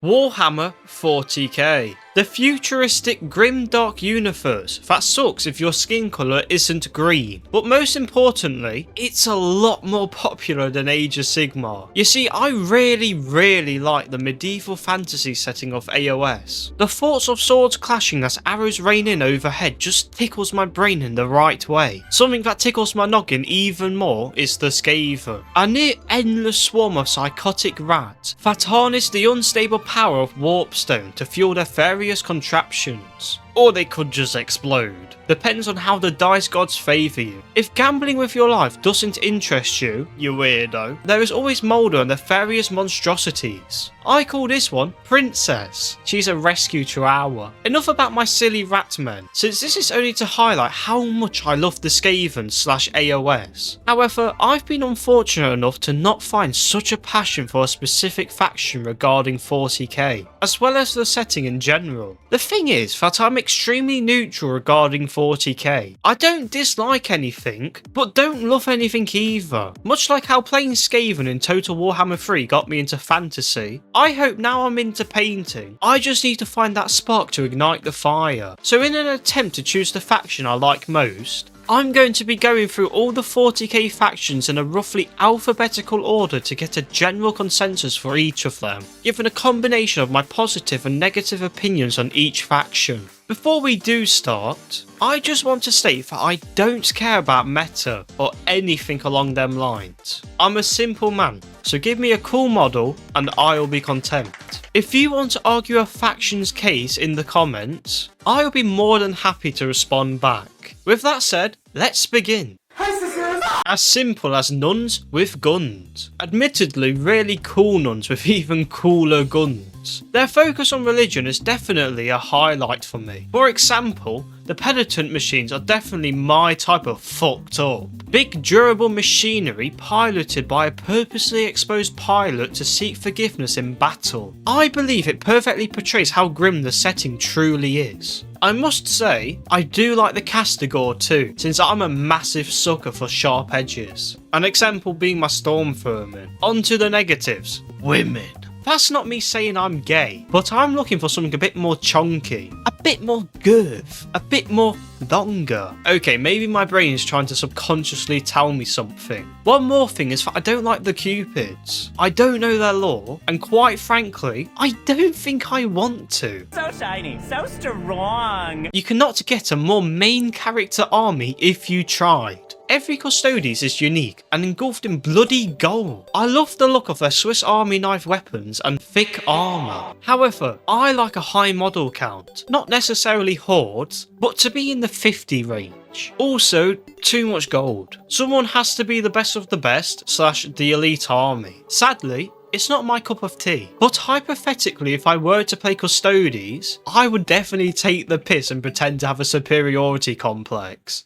Warhammer 40k. The futuristic grim dark universe that sucks if your skin colour isn't green, but most importantly, it's a lot more popular than Age of Sigmar. You see, I really like the medieval fantasy setting of AOS. The thoughts of swords clashing as arrows rain in overhead just tickles my brain in the right way. Something that tickles my noggin even more is the Skaven, a near endless swarm of psychotic rats that harness the unstable power of warpstone to fuel their various contraptions. Or they could just explode. Depends on how the dice gods favour you. If gambling with your life doesn't interest you, you weirdo, there is always Moulder and the various monstrosities. I call this one Princess. She's a rescue chihuahua. Enough about my silly rat men, since this is only to highlight how much I love the Skaven / AOS. However, I've been unfortunate enough to not find such a passion for a specific faction regarding 40k, as well as the setting in general. The thing is that I'm extremely neutral regarding 40k. I don't dislike anything, but don't love anything either. Much like how playing Skaven in Total Warhammer 3 got me into fantasy, I hope now I'm into painting. I just need to find that spark to ignite the fire. So in an attempt to choose the faction I like most, I'm going to be going through all the 40k factions in a roughly alphabetical order to get a general consensus for each of them, given a combination of my positive and negative opinions on each faction. Before we do start, I just want to state that I don't care about meta or anything along them lines. I'm a simple man, so give me a cool model and I'll be content. If you want to argue a faction's case in the comments, I'll be more than happy to respond back. With that said, let's begin. As simple as nuns with guns. Admittedly really cool nuns with even cooler guns. Their focus on religion is definitely a highlight for me. For example, the penitent machines are definitely my type of fucked up. Big durable machinery piloted by a purposely exposed pilot to seek forgiveness in battle. I believe it perfectly portrays how grim the setting truly is. I must say, I do like the 𝓘𝓷𝓭𝓮𝓬𝓲 too, since I'm a massive sucker for sharp edges. An example being my storm vermin. On to the negatives. Women. That's not me saying I'm gay, but I'm looking for something a bit more chunky, a bit more girth, a bit more longer. Okay, maybe my brain is trying to subconsciously tell me something. One more thing is that I don't like the Cupids. I don't know their lore, and quite frankly, I don't think I want to. So shiny, so strong. You cannot get a more main character army if you tried. Every Custodes is unique and engulfed in bloody gold. I love the look of their Swiss Army knife weapons and thick armour. However, I like a high model count, not necessarily hordes, but to be in the 50 range. Also, too much gold. Someone has to be the best of the best / the elite army. Sadly, it's not my cup of tea, but hypothetically if I were to play Custodes, I would definitely take the piss and pretend to have a superiority complex.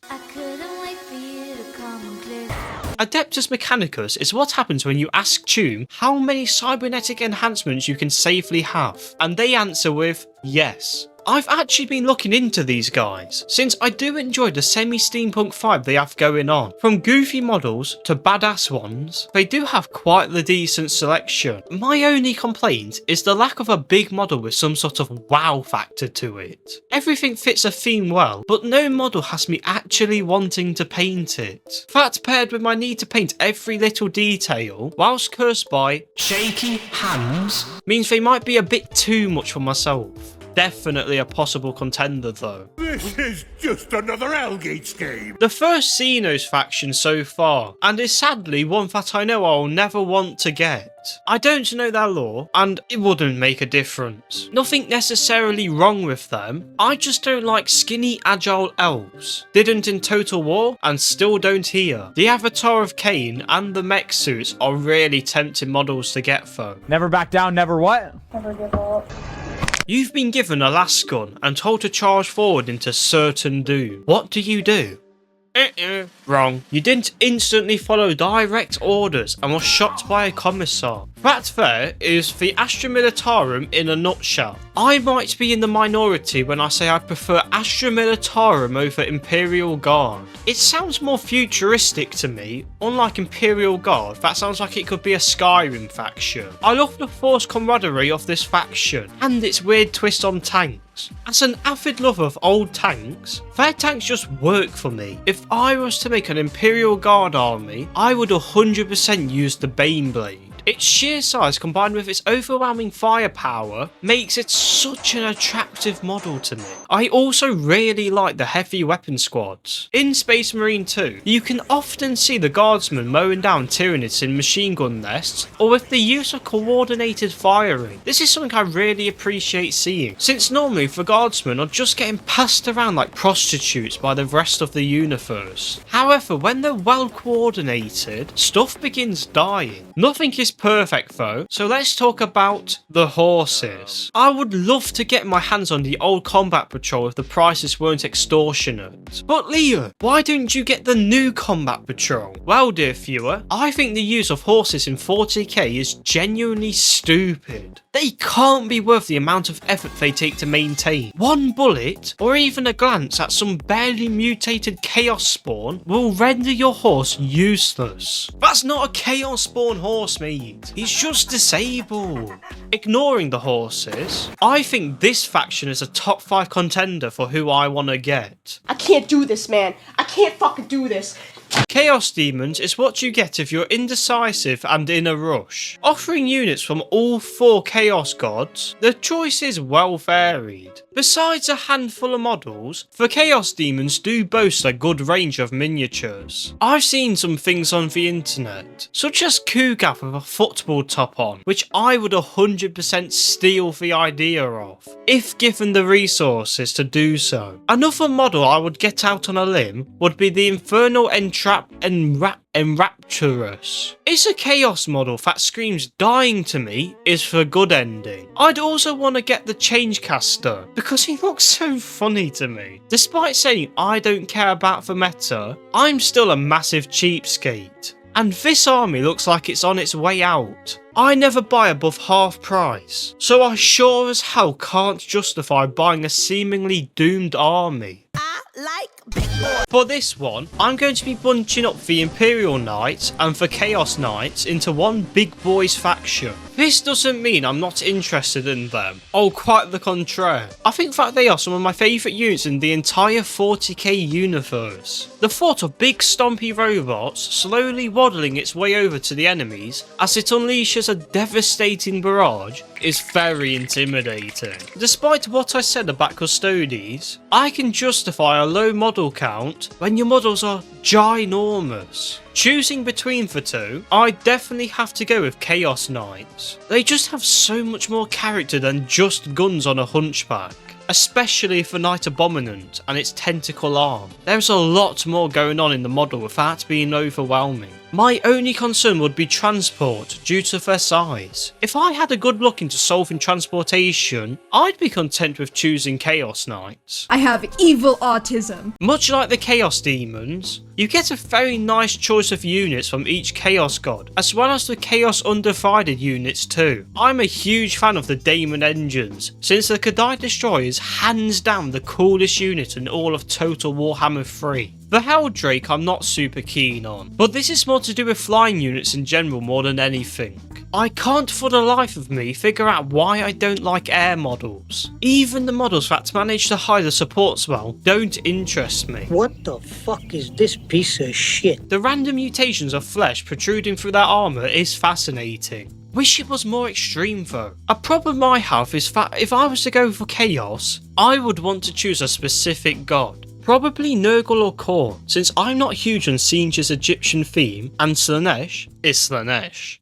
Adeptus Mechanicus is what happens when you ask Tomb how many cybernetic enhancements you can safely have, and they answer with yes. I've actually been looking into these guys, since I do enjoy the semi-steampunk vibe they have going on. From goofy models to badass ones, they do have quite the decent selection. My only complaint is the lack of a big model with some sort of wow factor to it. Everything fits a theme well, but no model has me actually wanting to paint it. That paired with my need to paint every little detail, whilst cursed by shaky hands, means they might be a bit too much for myself. Definitely a possible contender though. This is just another Hellgate game. The first Xenos faction so far, and is sadly one that I know I'll never want to get. I don't know their lore, and it wouldn't make a difference. Nothing necessarily wrong with them, I just don't like skinny agile elves. Didn't in Total War, and still don't here. The Avatar of Cain and the mech suits are really tempting models to get though. Never back down, never what? Never give up. You've been given a last gun and told to charge forward into certain doom. What do you do? Wrong. You didn't instantly follow direct orders and was shot by a commissar. That there is the Astra Millitarum in a nutshell. I might be in the minority when I say I prefer Astra Millitarum over Imperial Guard. It sounds more futuristic to me, unlike Imperial Guard, that sounds like it could be a Skyrim faction. I love the forced camaraderie of this faction, and its weird twist on tanks. As an avid lover of old tanks, their tanks just work for me. If I was to make an Imperial Guard army, I would 100% use the Baneblade. Its sheer size combined with its overwhelming firepower makes it such an attractive model to me. I also really like the heavy weapon squads. In Space Marine 2, you can often see the guardsmen mowing down Tyranids in machine gun nests, or with the use of coordinated firing. This is something I really appreciate seeing, since normally the guardsmen are just getting passed around like prostitutes by the rest of the universe. However, when they're well coordinated, stuff begins dying. Nothing is perfect though, so let's talk about the horses. I would love to get my hands on the old combat patrol if the prices weren't extortionate. But Leo, why don't you get the new combat patrol? Well, dear viewer, I think the use of horses in 40k is genuinely stupid. They can't be worth the amount of effort they take to maintain. One bullet, or even a glance at some barely mutated chaos spawn, will render your horse useless. That's not a chaos spawn horse, mate. He's just disabled. Ignoring the horses, I think this faction is a top 5 contender for who I want to get. I can't do this, man. I can't fucking do this. Chaos Demons is what you get if you're indecisive and in a rush. Offering units from all 4 Chaos Gods, the choice is well varied. Besides a handful of models, the Chaos Demons do boast a good range of miniatures. I've seen some things on the internet, such as Kugath with a football top on, which I would 100% steal the idea of, if given the resources to do so. Another model I would get out on a limb would be the Infernal Enrapturus. It's a chaos model that screams dying to me is the good ending. I'd also want to get the Changecaster because he looks so funny to me. Despite saying I don't care about the meta, I'm still a massive cheapskate. And this army looks like it's on its way out. I never buy above half price, so I sure as hell can't justify buying a seemingly doomed army. For this one, I'm going to be bunching up the Imperial Knights and the Chaos Knights into one big boys faction. This doesn't mean I'm not interested in them. Oh, quite the contrary. I think that they are some of my favourite units in the entire 40k universe. The thought of big stompy robots slowly waddling its way over to the enemies as it unleashes a devastating barrage is very intimidating. Despite what I said about Custodes, I can justify a low model count when your models are ginormous. Choosing between the two, I definitely have to go with Chaos Knights. They just have so much more character than just guns on a hunchback. Especially for Knight Abominant and its tentacle arm. There's a lot more going on in the model without being overwhelming. My only concern would be transport due to their size. If I had a good look into solving transportation, I'd be content with choosing Chaos Knights. I have evil autism. Much like the Chaos Demons, you get a very nice choice of units from each Chaos God, as well as the Chaos Undivided units too. I'm a huge fan of the Daemon engines, since the 𝓘𝓷𝓭𝓮𝓬𝓲 is hands down the coolest unit in all of Total Warhammer 3. The Helldrake I'm not super keen on, but this is more to do with flying units in general more than anything. I can't for the life of me figure out why I don't like air models. Even the models that manage to hide the supports well don't interest me. What the fuck is this piece of shit? The random mutations of flesh protruding through their armour is fascinating. Wish it was more extreme though. A problem I have is that if I was to go for Chaos, I would want to choose a specific god. Probably Nurgle or Khorne, since I'm not huge on Singe's Egyptian theme, and Slannesh is Slannesh.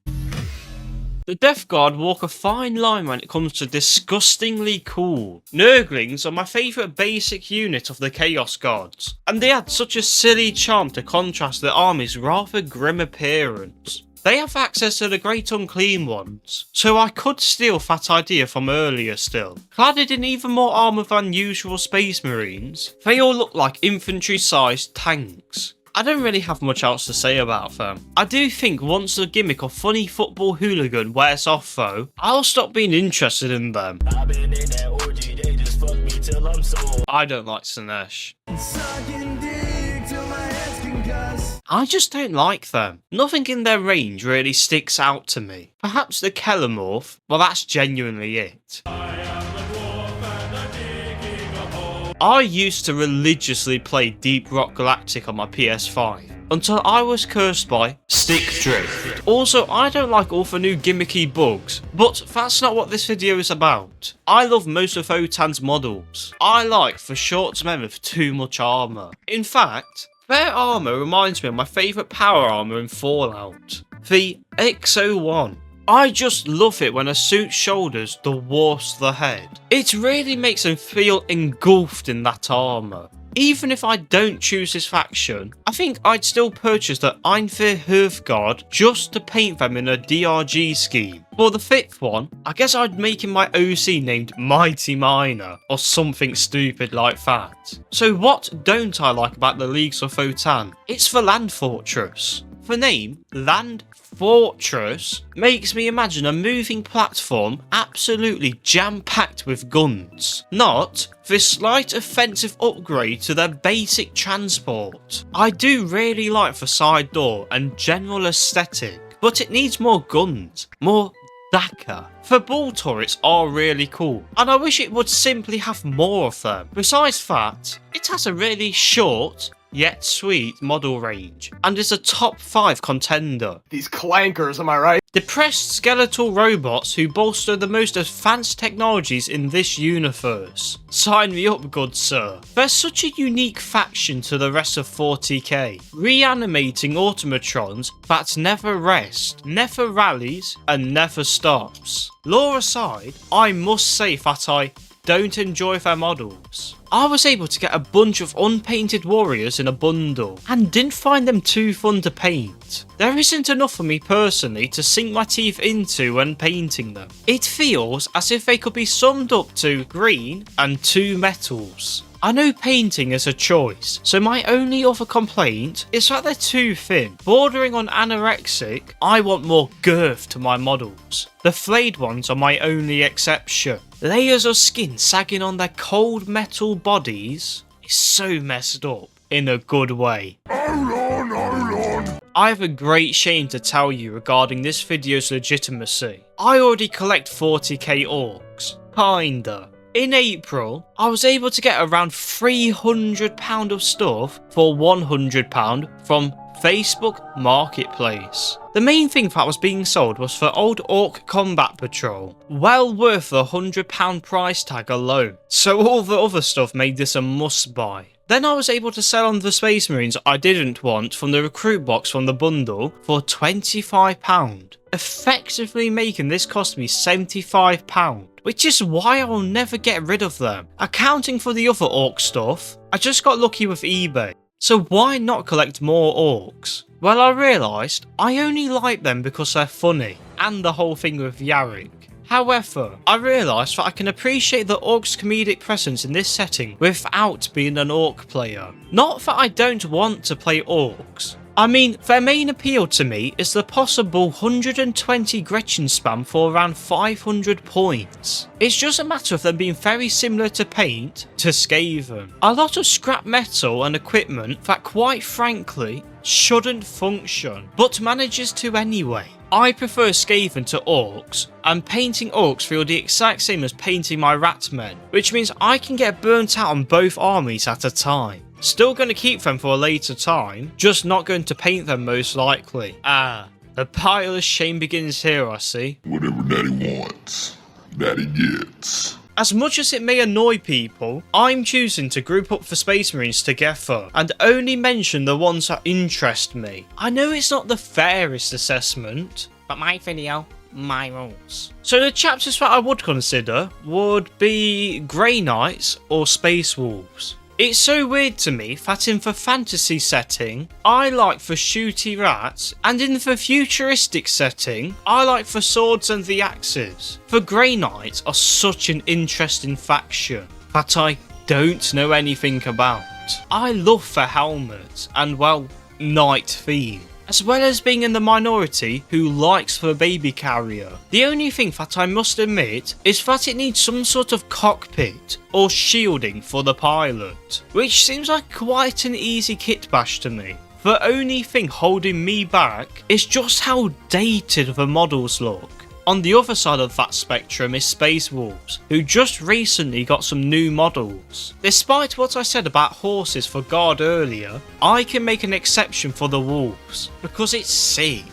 The Death Guard walk a fine line when it comes to disgustingly cool. Nurglings are my favourite basic unit of the Chaos Gods, and they add such a silly charm to contrast the army's rather grim appearance. They have access to the 𝓥𝓮𝓻𝓂 ones, so I could steal that idea from earlier still. Cladded in even more armour than usual Space Marines, they all look like infantry-sized tanks. I don't really have much else to say about them. I do think once the gimmick of funny football hooligan wears off though, I'll stop being interested in them. I don't like Slannesh. I just don't like them. Nothing in their range really sticks out to me. Perhaps the Kellamorph, well that's genuinely it. I used to religiously play Deep Rock Galactic on my PS5 until I was cursed by stick drift. Also, I don't like all the new gimmicky bugs, but that's not what this video is about. I love most of Votann's models. I like the short men with too much armour. In fact, their armour reminds me of my favourite power armour in Fallout, the XO1. I just love it when a suit shoulders dwarfs the head. It really makes them feel engulfed in that armour. Even if I don't choose this faction, I think I'd still purchase the 𝓥𝓮𝓻𝓂 just to paint them in a DRG scheme. For the 5th one, I guess I'd make him my OC named Mighty Miner, or something stupid like that. So what don't I like about the Leagues of Votann? It's the Land Fortress. The name, Land Fortress, makes me imagine a moving platform absolutely jam-packed with guns, not this slight offensive upgrade to their basic transport. I do really like the side door and general aesthetic, but it needs more guns, more Dakka. The ball turrets are really cool, and I wish it would simply have more of them. Besides that, it has a really short, yet sweet model range, and is a top 5 contender. These clankers, am I right? Depressed skeletal robots who bolster the most advanced technologies in this universe. Sign me up, good sir. They're such a unique faction to the rest of 40k, reanimating automatrons that never rest, never rallies, and never stops. Lore aside, I must say that I don't enjoy their models. I was able to get a bunch of unpainted warriors in a bundle, and didn't find them too fun to paint. There isn't enough for me personally to sink my teeth into when painting them. It feels as if they could be summed up to green and 2 metals. I know painting is a choice, so my only other complaint is that they're too thin. Bordering on anorexic, I want more girth to my models. The flayed ones are my only exception. Layers of skin sagging on their cold metal bodies is so messed up in a good way. I have a great shame to tell you regarding this video's legitimacy. I already collect 40k orcs. Kinda. In April, I was able to get around £300 of stuff for £100 from Facebook Marketplace. The main thing that was being sold was for old Orc Combat Patrol, well worth the £100 price tag alone, so all the other stuff made this a must buy. Then I was able to sell on the Space Marines I didn't want from the recruit box from the bundle for £25, effectively making this cost me £75, which is why I will never get rid of them. Accounting for the other orc stuff, I just got lucky with eBay. So why not collect more orcs? Well, I realised I only like them because they're funny, and the whole thing with Yarrick. However, I realised that I can appreciate the orc's comedic presence in this setting without being an orc player. Not that I don't want to play orcs. I mean, their main appeal to me is the possible 120 Gretchen spam for around 500 points. It's just a matter of them being very similar to paint to Skaven. A lot of scrap metal and equipment that quite frankly shouldn't function, but manages to anyway. I prefer Skaven to orcs, and painting orcs feel the exact same as painting my ratmen, which means I can get burnt out on both armies at a time. Still going to keep them for a later time, just not going to paint them most likely. The pile of shame begins here, I see. Whatever Daddy wants, Daddy gets. As much as it may annoy people, I'm choosing to group up the Space Marines together and only mention the ones that interest me. I know it's not the fairest assessment, but my video, my rules. So the chapters that I would consider would be Grey Knights or Space Wolves. It's so weird to me that in the fantasy setting, I like the shooty rats, and in the futuristic setting, I like the swords and the axes. The Grey Knights are such an interesting faction that I don't know anything about. I love their helmets, and well, knight theme, as well as being in the minority who likes the baby carrier. The only thing that I must admit is that it needs some sort of cockpit or shielding for the pilot, which seems like quite an easy kit bash to me. The only thing holding me back is just how dated the models look. On the other side of that spectrum is Space Wolves, who just recently got some new models. Despite what I said about horses for Guard earlier, I can make an exception for the Wolves, because it's sick.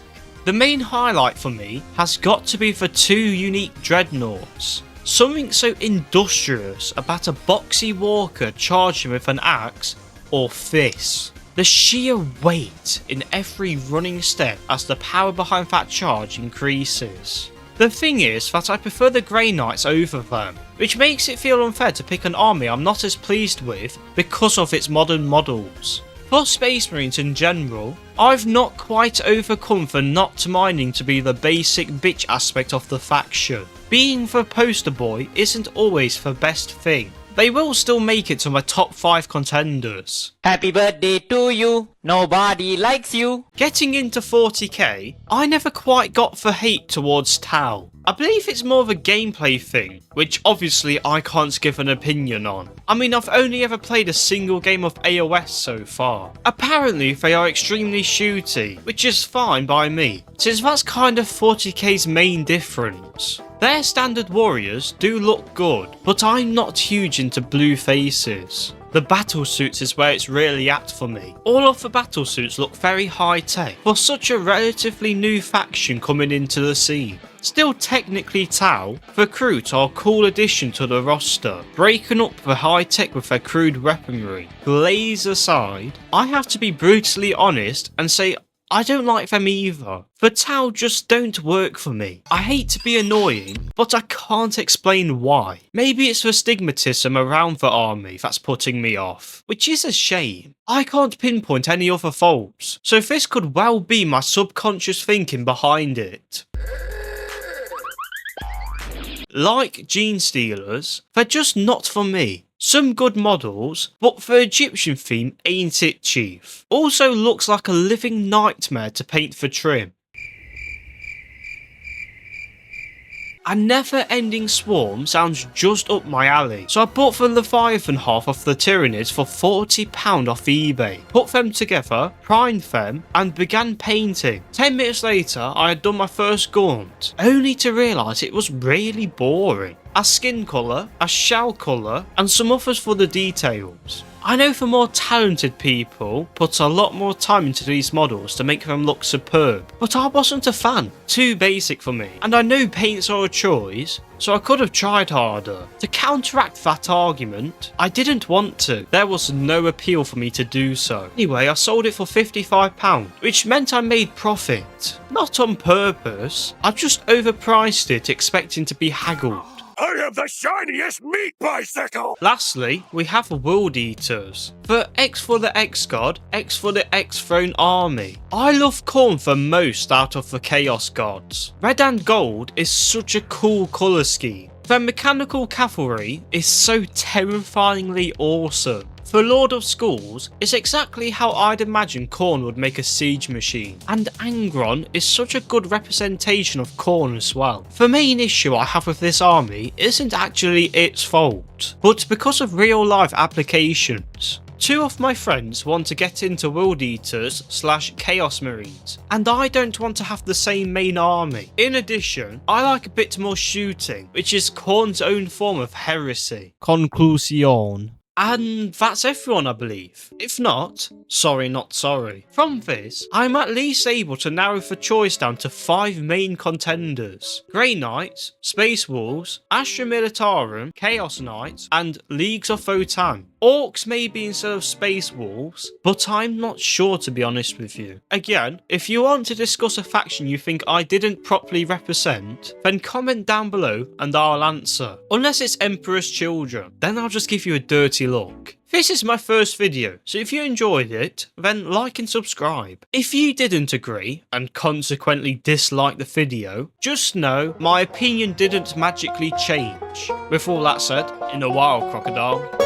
The main highlight for me has got to be the 2 unique Dreadnoughts. Something so industrious about a boxy walker charging with an axe or fist. The sheer weight in every running step as the power behind that charge increases. The thing is that I prefer the Grey Knights over them, which makes it feel unfair to pick an army I'm not as pleased with because of its modern models. For Space Marines in general, I've not quite overcome the not minding to be the basic bitch aspect of the faction. Being the poster boy isn't always the best thing. They will still make it to my top 5 contenders. Happy birthday to you. Nobody likes you. Getting into 40k, I never quite got the hate towards Tau. I believe it's more of a gameplay thing, which obviously I can't give an opinion on. I mean, I've only ever played a single game of AOS so far. Apparently they are extremely shooty, which is fine by me, since that's kind of 40k's main difference. Their standard warriors do look good, but I'm not huge into blue faces. The battle suits is where it's really at for me. All of the battle suits look very high tech for such a relatively new faction coming into the scene. Still technically Tau, the Kroot are a cool addition to the roster, breaking up the high tech with their crude weaponry. Glaze aside, I have to be brutally honest and say I don't like them either. The Tau just don't work for me. I hate to be annoying, but I can't explain why. Maybe it's the stigmatism around the army that's putting me off, which is a shame. I can't pinpoint any other faults, so this could well be my subconscious thinking behind it. Like Genestealers, they're just not for me. Some good models, but the Egyptian theme ain't it, chief. Also looks like a living nightmare to paint for trim. A never-ending swarm sounds just up my alley, so I bought the Leviathan half of the Tyranids for £40 off eBay, put them together, primed them, and began painting. 10 minutes later I had done my first gaunt, only to realise it was really boring. A skin colour, a shell colour, and some others for the details. I know the more talented people put a lot more time into these models to make them look superb, but I wasn't a fan. Too basic for me, and I know paints are a choice, so I could have tried harder. To counteract that argument, I didn't want to. There was no appeal for me to do so. Anyway, I sold it for £55, which meant I made profit. Not on purpose, I just overpriced it expecting to be haggled. I have the shiniest meat bicycle! Lastly, we have World Eaters. The X for the X-God, X for the X-Throne army. I love Khorne the most out of the Chaos Gods. Red and gold is such a cool colour scheme. The mechanical cavalry is so terrifyingly awesome. The Lord of Skulls is exactly how I'd imagine Khorne would make a siege machine, and Angron is such a good representation of Khorne as well. The main issue I have with this army isn't actually its fault, but because of real life applications. 2 of my friends want to get into World Eaters / Chaos Marines, and I don't want to have the same main army. In addition, I like a bit more shooting, which is Khorne's own form of heresy. Conclusion. And that's everyone, I believe. If not, sorry not sorry. From this, I'm at least able to narrow the choice down to 5 main contenders. Grey Knights, Space Wolves, Astra Millitarum, Chaos Knights, and Leagues of Votann. Orks maybe instead of Space Wolves, but I'm not sure to be honest with you. Again, if you want to discuss a faction you think I didn't properly represent, then comment down below and I'll answer. Unless it's Emperor's Children, then I'll just give you a dirty look. This is my first video, so if you enjoyed it, then like and subscribe. If you didn't agree, and consequently dislike the video, just know my opinion didn't magically change. With all that said, in a while, crocodile.